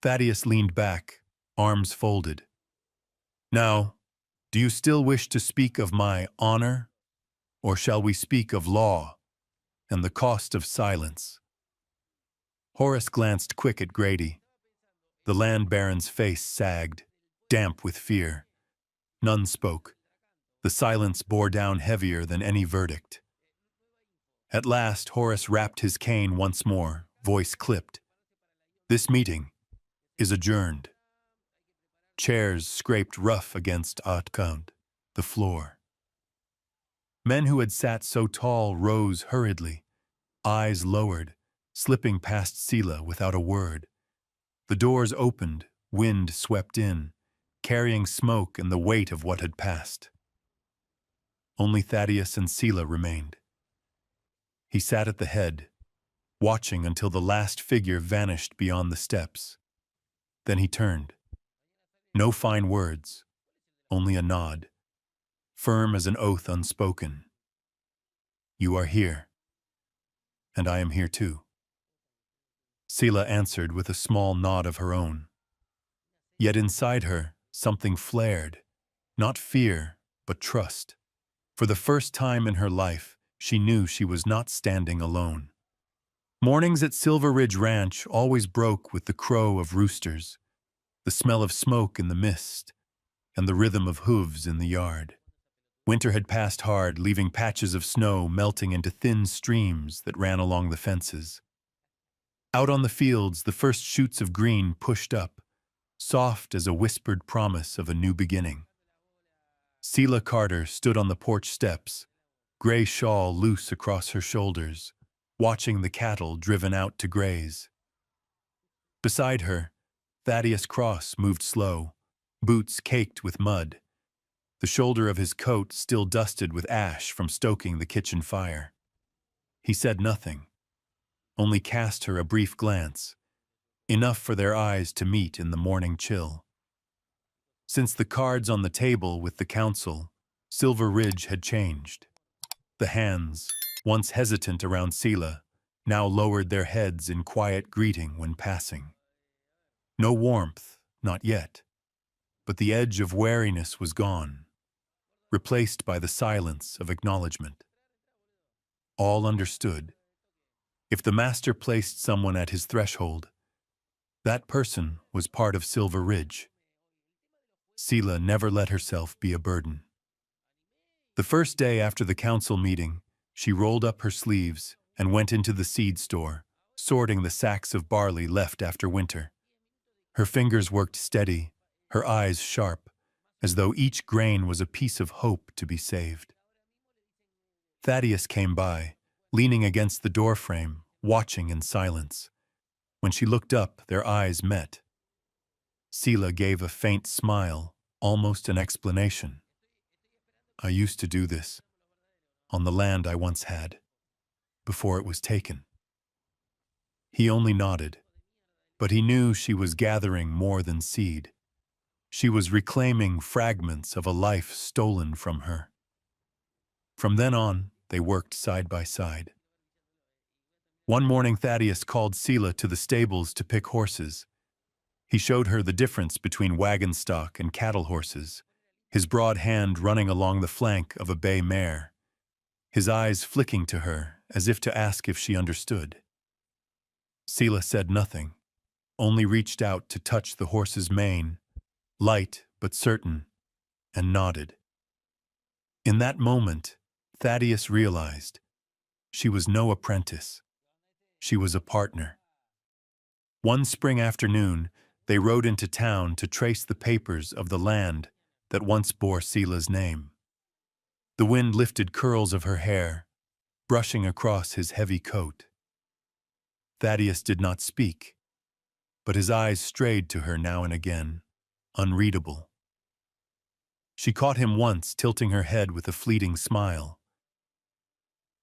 Thaddeus leaned back, arms folded. "Now, do you still wish to speak of my honor, or shall we speak of law and the cost of silence?" Horace glanced quick at Grady. The land baron's face sagged, damp with fear. None spoke. The silence bore down heavier than any verdict. At last, Horace rapped his cane once more, voice clipped. "This meeting is adjourned." Chairs scraped rough against the floor. Men who had sat so tall rose hurriedly, eyes lowered, slipping past Selah without a word. The doors opened, wind swept in, carrying smoke and the weight of what had passed. Only Thaddeus and Selah remained. He sat at the head, watching until the last figure vanished beyond the steps. Then he turned. No fine words, only a nod, firm as an oath unspoken. "You are here, and I am here too." Selah answered with a small nod of her own. Yet inside her, something flared, not fear, but trust. For the first time in her life, she knew she was not standing alone. Mornings at Silver Ridge Ranch always broke with the crow of roosters, the smell of smoke in the mist, and the rhythm of hooves in the yard. Winter had passed hard, leaving patches of snow melting into thin streams that ran along the fences. Out on the fields, the first shoots of green pushed up, soft as a whispered promise of a new beginning. Sela Carter stood on the porch steps, gray shawl loose across her shoulders, watching the cattle driven out to graze. Beside her, Thaddeus Cross moved slow, boots caked with mud, the shoulder of his coat still dusted with ash from stoking the kitchen fire. He said nothing, only cast her a brief glance, enough for their eyes to meet in the morning chill. Since the cards on the table with the council, Silver Ridge had changed. The hands, once hesitant around Sela, now lowered their heads in quiet greeting when passing. No warmth, not yet, but the edge of wariness was gone, replaced by the silence of acknowledgement. All understood. If the master placed someone at his threshold, that person was part of Silver Ridge. Sela never let herself be a burden. The first day after the council meeting, she rolled up her sleeves and went into the seed store, sorting the sacks of barley left after winter. Her fingers worked steady, her eyes sharp, as though each grain was a piece of hope to be saved. Thaddeus came by, leaning against the doorframe, watching in silence. When she looked up, their eyes met. Sela gave a faint smile, almost an explanation. I used to do this, on the land I once had, before it was taken. He only nodded, but he knew she was gathering more than seed. She was reclaiming fragments of a life stolen from her. From then on, they worked side by side. One morning, Thaddeus called Sela to the stables to pick horses. He showed her the difference between wagon stock and cattle horses, his broad hand running along the flank of a bay mare, his eyes flicking to her as if to ask if she understood. Sela said nothing, only reached out to touch the horse's mane, light but certain, and nodded. In that moment, Thaddeus realized she was no apprentice. She was a partner. One spring afternoon, they rode into town to trace the papers of the land that once bore Sela's name. The wind lifted curls of her hair, brushing across his heavy coat. Thaddeus did not speak, but his eyes strayed to her now and again, unreadable. She caught him once tilting her head with a fleeting smile.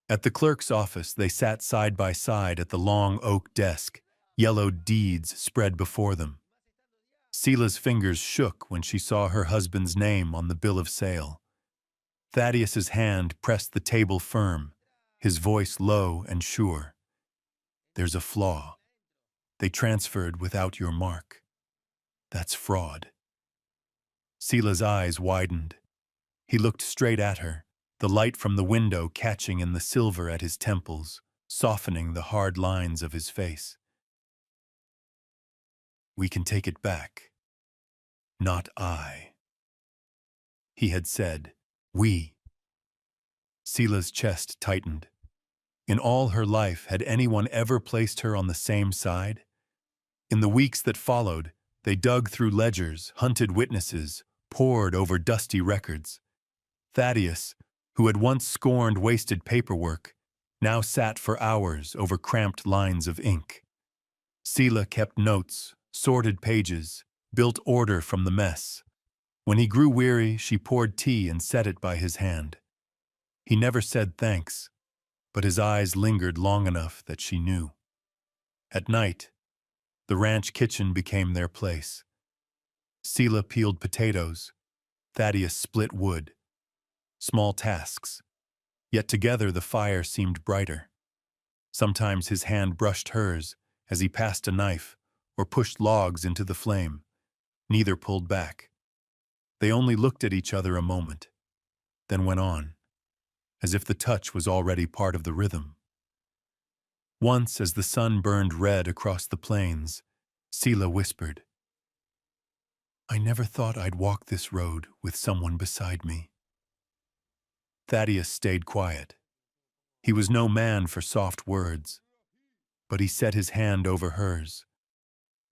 At the clerk's office, they sat side by side at the long oak desk, yellowed deeds spread before them. Sela's fingers shook when she saw her husband's name on the bill of sale. Thaddeus's hand pressed the table firm, his voice low and sure. There's a flaw. They transferred without your mark. That's fraud. Sela's eyes widened. He looked straight at her, the light from the window catching in the silver at his temples, softening the hard lines of his face. We can take it back. Not I. He had said, we. Sela's chest tightened. In all her life, had anyone ever placed her on the same side? In the weeks that followed, they dug through ledgers, hunted witnesses, pored over dusty records. Thaddeus, who had once scorned wasted paperwork, now sat for hours over cramped lines of ink. Sela kept notes, sorted pages, built order from the mess. When he grew weary, she poured tea and set it by his hand. He never said thanks, but his eyes lingered long enough that she knew. At night, the ranch kitchen became their place. Sela peeled potatoes. Thaddeus split wood. Small tasks, yet together the fire seemed brighter. Sometimes his hand brushed hers as he passed a knife or pushed logs into the flame. Neither pulled back. They only looked at each other a moment, then went on, as if the touch was already part of the rhythm. Once, as the sun burned red across the plains, Sela whispered, I never thought I'd walk this road with someone beside me. Thaddeus stayed quiet. He was no man for soft words, but he set his hand over hers,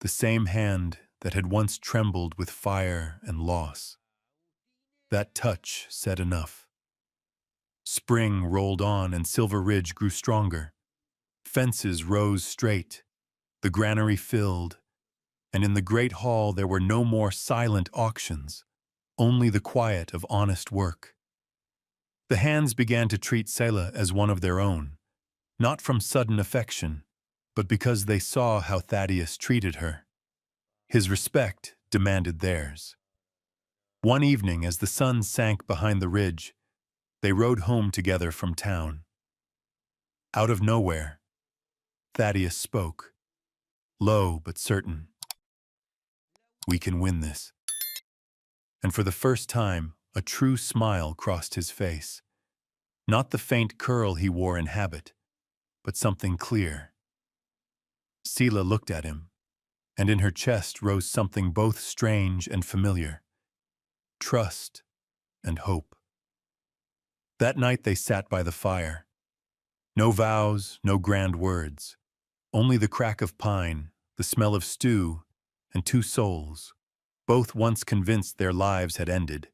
the same hand that had once trembled with fire and loss. That touch said enough. Spring rolled on and Silver Ridge grew stronger. Fences rose straight, the granary filled, and in the great hall there were no more silent auctions, only the quiet of honest work. The hands began to treat Selah as one of their own, not from sudden affection, but because they saw how Thaddeus treated her. His respect demanded theirs. One evening, as the sun sank behind the ridge, they rode home together from town. Out of nowhere, Thaddeus spoke, low but certain. "We can win this." And for the first time, a true smile crossed his face. Not the faint curl he wore in habit, but something clear. Selah looked at him, and in her chest rose something both strange and familiar: trust and hope. That night they sat by the fire. No vows, no grand words, only the crack of pine, the smell of stew, and two souls, both once convinced their lives had ended,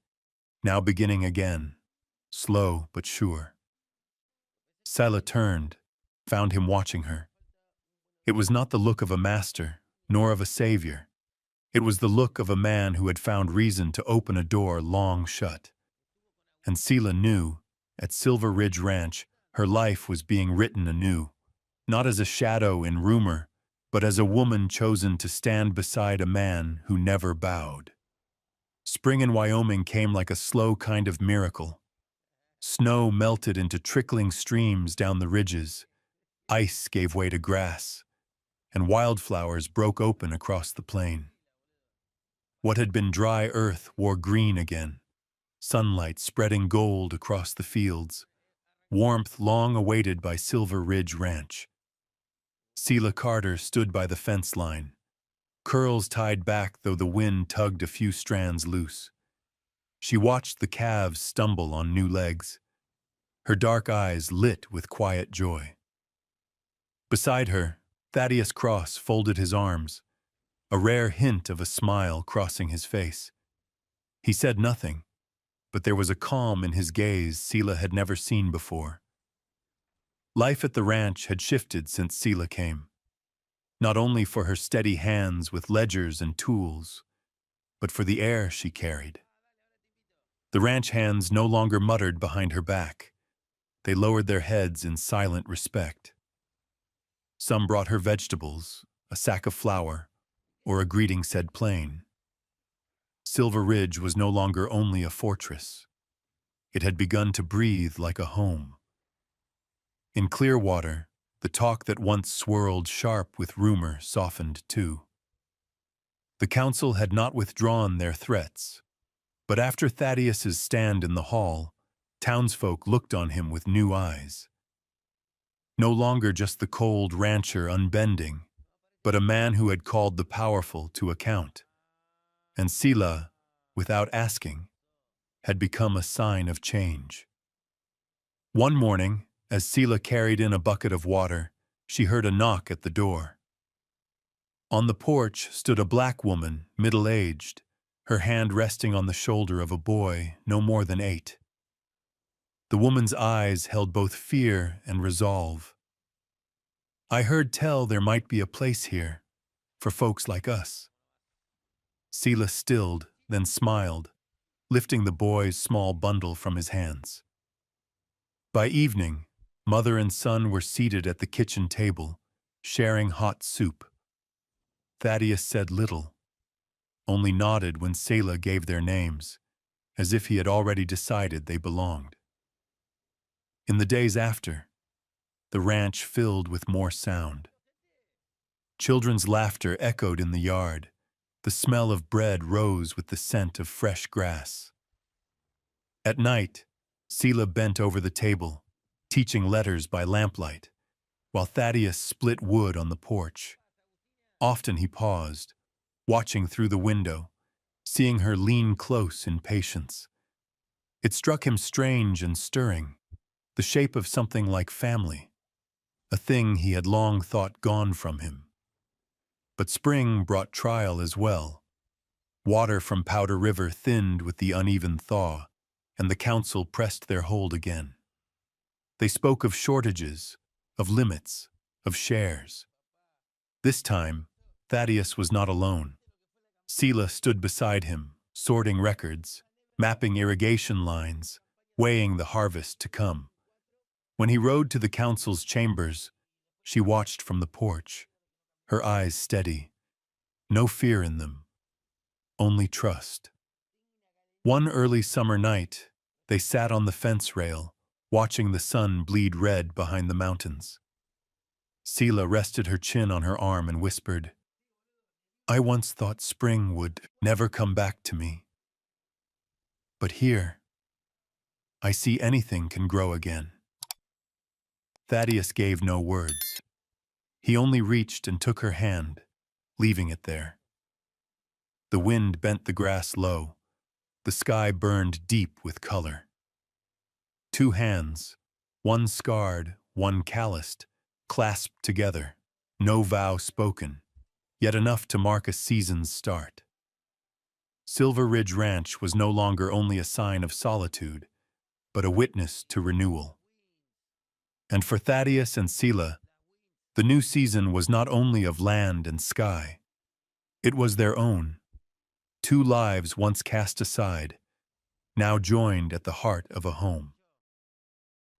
now beginning again, slow but sure. Selah turned, found him watching her. It was not the look of a master, nor of a savior. It was the look of a man who had found reason to open a door long shut. And Selah knew, at Silver Ridge Ranch, her life was being written anew, not as a shadow in rumor, but as a woman chosen to stand beside a man who never bowed. Spring in Wyoming came like a slow kind of miracle. Snow melted into trickling streams down the ridges, ice gave way to grass, and wildflowers broke open across the plain. What had been dry earth wore green again, sunlight spreading gold across the fields, warmth long awaited by Silver Ridge Ranch. Selah Carter stood by the fence line, curls tied back though the wind tugged a few strands loose. She watched the calves stumble on new legs, her dark eyes lit with quiet joy. Beside her, Thaddeus Cross folded his arms, a rare hint of a smile crossing his face. He said nothing, but there was a calm in his gaze Selah had never seen before. Life at the ranch had shifted since Selah came, not only for her steady hands with ledgers and tools, but for the air she carried. The ranch hands no longer muttered behind her back. They lowered their heads in silent respect. Some brought her vegetables, a sack of flour, or a greeting said plain. Silver Ridge was no longer only a fortress. It had begun to breathe like a home. In Clearwater, the talk that once swirled sharp with rumor softened too. The council had not withdrawn their threats, but after Thaddeus's stand in the hall, townsfolk looked on him with new eyes. No longer just the cold rancher unbending, but a man who had called the powerful to account. And Selah, without asking, had become a sign of change. One morning, as Selah carried in a bucket of water, she heard a knock at the door. On the porch stood a black woman, middle-aged, her hand resting on the shoulder of a boy no more than 8. The woman's eyes held both fear and resolve. "I heard tell there might be a place here, for folks like us." Selah stilled, then smiled, lifting the boy's small bundle from his hands. By evening, mother and son were seated at the kitchen table, sharing hot soup. Thaddeus said little, only nodded when Selah gave their names, as if he had already decided they belonged. In the days after, the ranch filled with more sound. Children's laughter echoed in the yard. The smell of bread rose with the scent of fresh grass. At night, Selah bent over the table, teaching letters by lamplight, while Thaddeus split wood on the porch. Often he paused, watching through the window, seeing her lean close in patience. It struck him strange and stirring, the shape of something like family, a thing he had long thought gone from him. But spring brought trial as well. Water from Powder River thinned with the uneven thaw, and the council pressed their hold again. They spoke of shortages, of limits, of shares. This time, Thaddeus was not alone. Sela stood beside him, sorting records, mapping irrigation lines, weighing the harvest to come. When he rode to the council's chambers, she watched from the porch, her eyes steady, no fear in them, only trust. One early summer night, they sat on the fence rail, watching the sun bleed red behind the mountains. Sela rested her chin on her arm and whispered, "I once thought spring would never come back to me. But here, I see anything can grow again." Thaddeus gave no words. He only reached and took her hand, leaving it there. The wind bent the grass low. The sky burned deep with color. Two hands, one scarred, one calloused, clasped together, no vow spoken, yet enough to mark a season's start. Silver Ridge Ranch was no longer only a sign of solitude, but a witness to renewal. And for Thaddeus and Sela, the new season was not only of land and sky. It was their own. Two lives once cast aside, now joined at the heart of a home.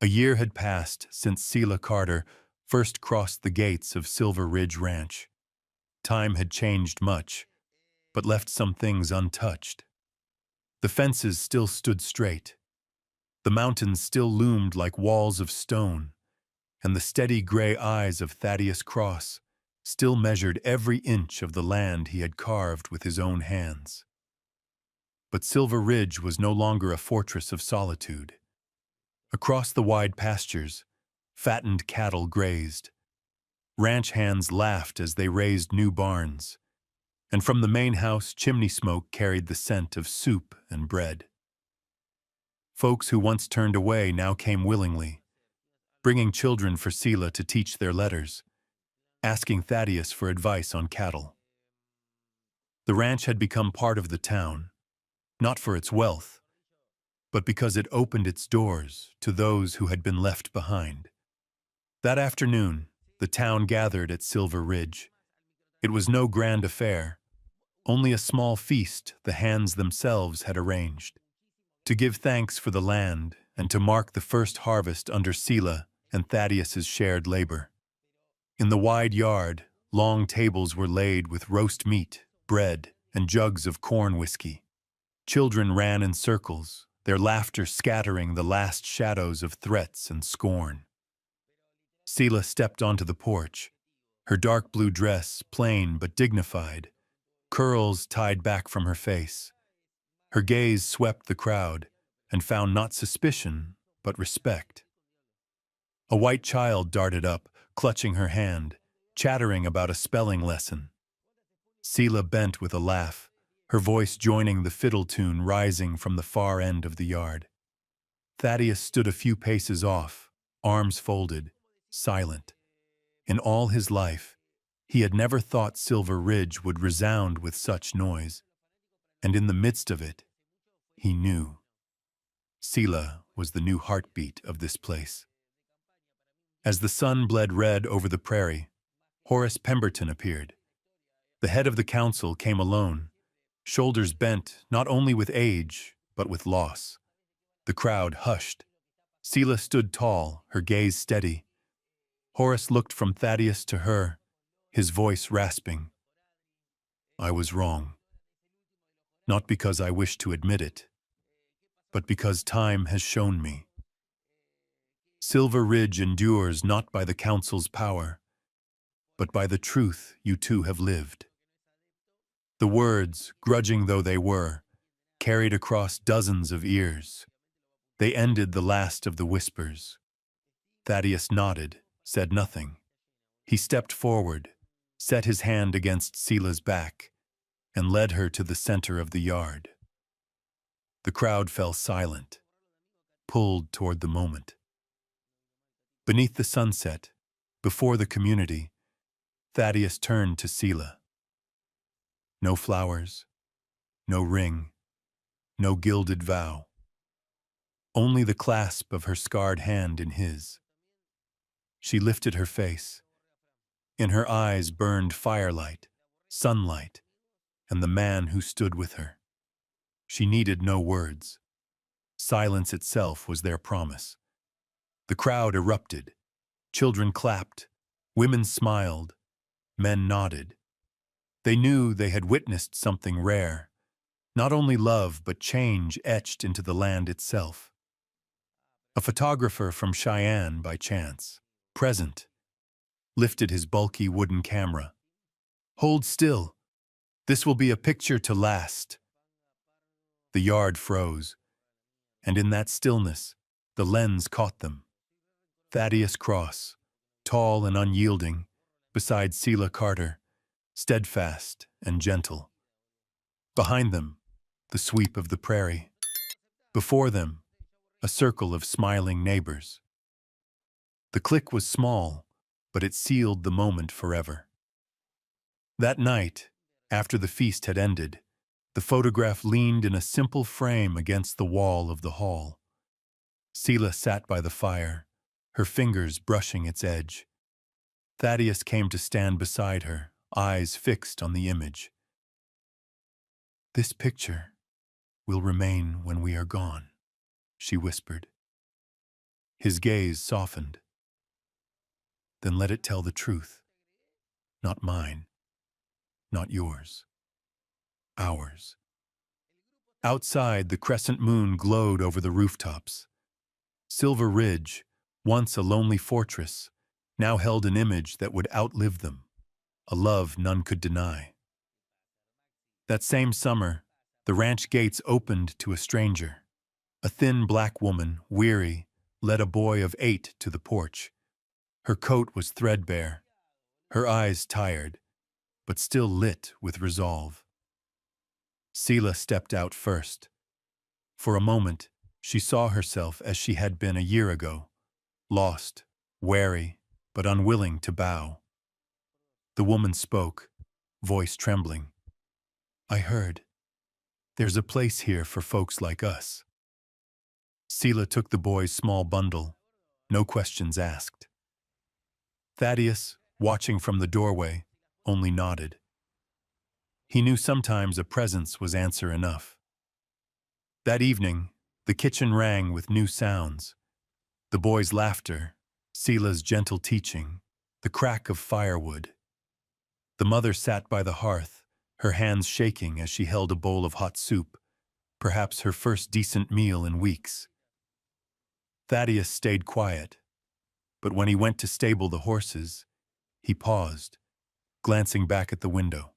A year had passed since Sela Carter first crossed the gates of Silver Ridge Ranch. Time had changed much, but left some things untouched. The fences still stood straight. The mountains still loomed like walls of stone, and the steady gray eyes of Thaddeus Cross still measured every inch of the land he had carved with his own hands. But Silver Ridge was no longer a fortress of solitude. Across the wide pastures, fattened cattle grazed. Ranch hands laughed as they raised new barns, and from the main house chimney smoke carried the scent of soup and bread. Folks who once turned away now came willingly, bringing children for Sela to teach their letters, asking Thaddeus for advice on cattle. The ranch had become part of the town, not for its wealth, but because it opened its doors to those who had been left behind. That afternoon, the town gathered at Silver Ridge. It was no grand affair, only a small feast the hands themselves had arranged, to give thanks for the land and to mark the first harvest under Sela and Thaddeus's shared labor. In the wide yard, long tables were laid with roast meat, bread, and jugs of corn whiskey. Children ran in circles, their laughter scattering the last shadows of threats and scorn. Sela stepped onto the porch, her dark blue dress plain but dignified, curls tied back from her face. Her gaze swept the crowd and found not suspicion, but respect. A white child darted up, clutching her hand, chattering about a spelling lesson. Sela bent with a laugh, her voice joining the fiddle tune rising from the far end of the yard. Thaddeus stood a few paces off, arms folded, silent. In all his life, he had never thought Silver Ridge would resound with such noise. And in the midst of it, he knew. Sela was the new heartbeat of this place. As the sun bled red over the prairie, Horace Pemberton appeared. The head of the council came alone, shoulders bent not only with age, but with loss. The crowd hushed. Sela stood tall, her gaze steady. Horace looked from Thaddeus to her, his voice rasping. "I was wrong. Not because I wish to admit it, but because time has shown me. Silver Ridge endures not by the council's power, but by the truth you two have lived." The words, grudging though they were, carried across dozens of ears. They ended the last of the whispers. Thaddeus nodded, said nothing. He stepped forward, set his hand against Sela's back, and led her to the center of the yard. The crowd fell silent, pulled toward the moment. Beneath the sunset, before the community, Thaddeus turned to Sela. No flowers, no ring, no gilded vow. Only the clasp of her scarred hand in his. She lifted her face. In her eyes burned firelight, sunlight, and the man who stood with her. She needed no words. Silence itself was their promise. The crowd erupted. Children clapped. Women smiled. Men nodded. They knew they had witnessed something rare. Not only love, but change etched into the land itself. A photographer from Cheyenne, by chance, present, lifted his bulky wooden camera. "Hold still. This will be a picture to last." The yard froze, and in that stillness, the lens caught them. Thaddeus Cross, tall and unyielding, beside Selah Carter, steadfast and gentle. Behind them, the sweep of the prairie. Before them, a circle of smiling neighbors. The click was small, but it sealed the moment forever. That night, after the feast had ended, the photograph leaned in a simple frame against the wall of the hall. Selah sat by the fire, her fingers brushing its edge. Thaddeus came to stand beside her, eyes fixed on the image. "This picture will remain when we are gone," she whispered. His gaze softened. "Then let it tell the truth. Not mine, not yours. Ours." Outside, the crescent moon glowed over the rooftops. Silver Ridge, once a lonely fortress, now held an image that would outlive them, a love none could deny. That same summer, the ranch gates opened to a stranger. A thin black woman, weary, led a boy of 8 to the porch. Her coat was threadbare, her eyes tired, but still lit with resolve. Selah stepped out first. For a moment, she saw herself as she had been a year ago, lost, wary, but unwilling to bow. The woman spoke, voice trembling. "I heard. There's a place here for folks like us." Selah took the boy's small bundle, no questions asked. Thaddeus, watching from the doorway, only nodded. He knew sometimes a presence was answer enough. That evening, the kitchen rang with new sounds. The boy's laughter, Selah's gentle teaching, the crack of firewood. The mother sat by the hearth, her hands shaking as she held a bowl of hot soup, perhaps her first decent meal in weeks. Thaddeus stayed quiet, but when he went to stable the horses, he paused, glancing back at the window.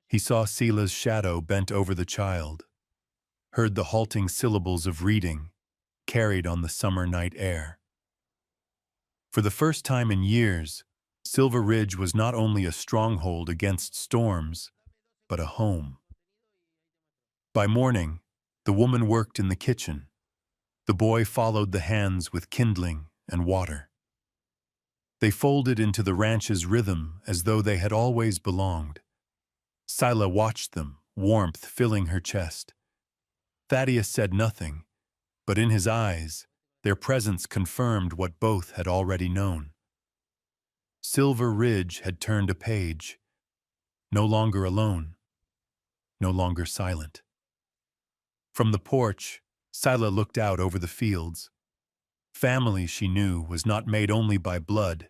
He saw Selah's shadow bent over the child, heard the halting syllables of reading, carried on the summer night air. For the first time in years, Silver Ridge was not only a stronghold against storms, but a home. By morning, the woman worked in the kitchen. The boy followed the hands with kindling and water. They folded into the ranch's rhythm as though they had always belonged. Selah watched them, warmth filling her chest. Thaddeus said nothing, but in his eyes, their presence confirmed what both had already known. Silver Ridge had turned a page, no longer alone, no longer silent. From the porch, Selah looked out over the fields. Family, she knew, was not made only by blood,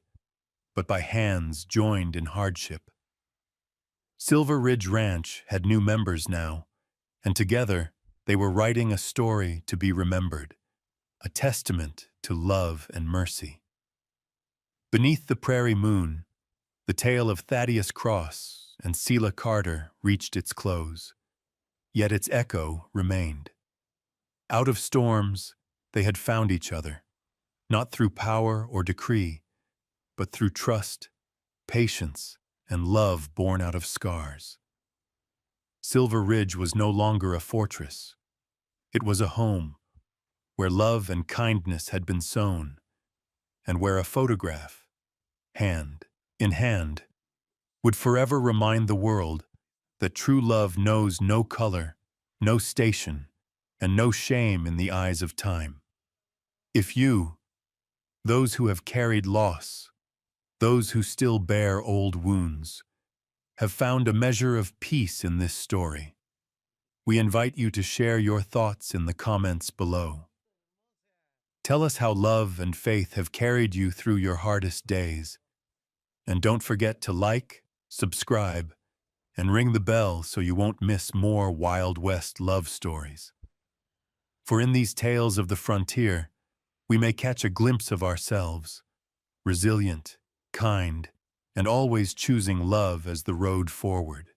but by hands joined in hardship. Silver Ridge Ranch had new members now, and together they were writing a story to be remembered, a testament to love and mercy. Beneath the prairie moon, the tale of Thaddeus Cross and Selah Carter reached its close, yet its echo remained. Out of storms, they had found each other, not through power or decree, but through trust, patience, and love born out of scars. Silver Ridge was no longer a fortress. It was a home, where love and kindness had been sown, and where a photograph, hand in hand, would forever remind the world that true love knows no color, no station, and no shame in the eyes of time. If you, those who have carried loss, those who still bear old wounds, have found a measure of peace in this story, we invite you to share your thoughts in the comments below. Tell us how love and faith have carried you through your hardest days. And don't forget to like, subscribe, and ring the bell so you won't miss more Wild West love stories. For in these tales of the frontier, we may catch a glimpse of ourselves, resilient, kind, and always choosing love as the road forward.